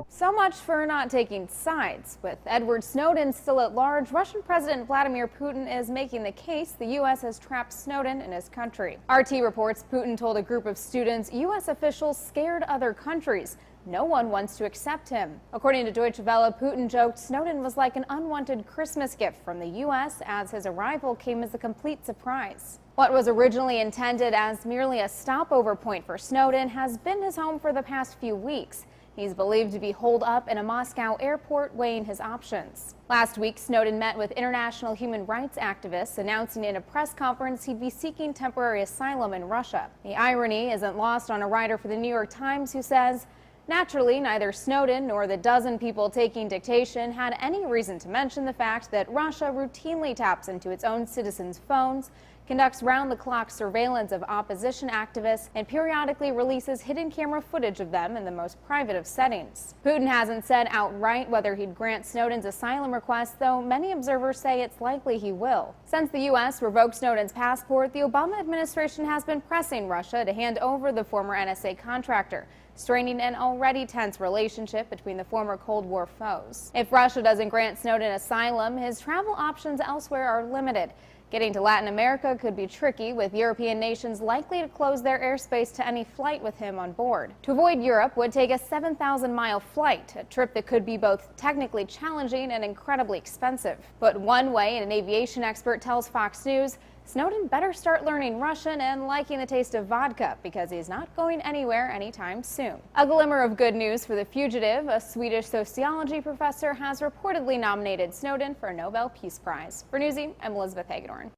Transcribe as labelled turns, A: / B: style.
A: So much for not taking sides. With Edward Snowden still at large, Russian President Vladimir Putin is making the case the U.S. has trapped Snowden in his country. RT reports Putin told a group of students U.S. officials scared other countries. No one wants to accept him. According to Deutsche Welle, Putin joked Snowden was like an unwanted Christmas gift from the U.S. as his arrival came as a complete surprise. What was originally intended as merely a stopover point for Snowden has been his home for the past few weeks. He's believed to be holed up in a Moscow airport weighing his options. Last week, Snowden met with international human rights activists, announcing in a press conference he'd be seeking temporary asylum in Russia. The irony isn't lost on a writer for the New York Times who says, naturally, neither Snowden nor the dozen people taking dictation had any reason to mention the fact that Russia routinely taps into its own citizens' phones, conducts round-the-clock surveillance of opposition activists, and periodically releases hidden camera footage of them in the most private of settings. Putin hasn't said outright whether he'd grant Snowden's asylum request, though many observers say it's likely he will. Since the U.S. revoked Snowden's passport, the Obama administration has been pressing Russia to hand over the former NSA contractor, straining an already tense relationship between the former Cold War foes. If Russia doesn't grant Snowden asylum, his travel options elsewhere are limited. Getting to Latin America could be tricky, with European nations likely to close their airspace to any flight with him on board. To avoid Europe would take a 7,000-mile flight, a trip that could be both technically challenging and incredibly expensive. But one way, an aviation expert tells Fox News, Snowden better start learning Russian and liking the taste of vodka, because he's not going anywhere anytime soon. A glimmer of good news for the fugitive: a Swedish sociology professor has reportedly nominated Snowden for a Nobel Peace Prize. For Newsy, I'm Elizabeth Hagedorn.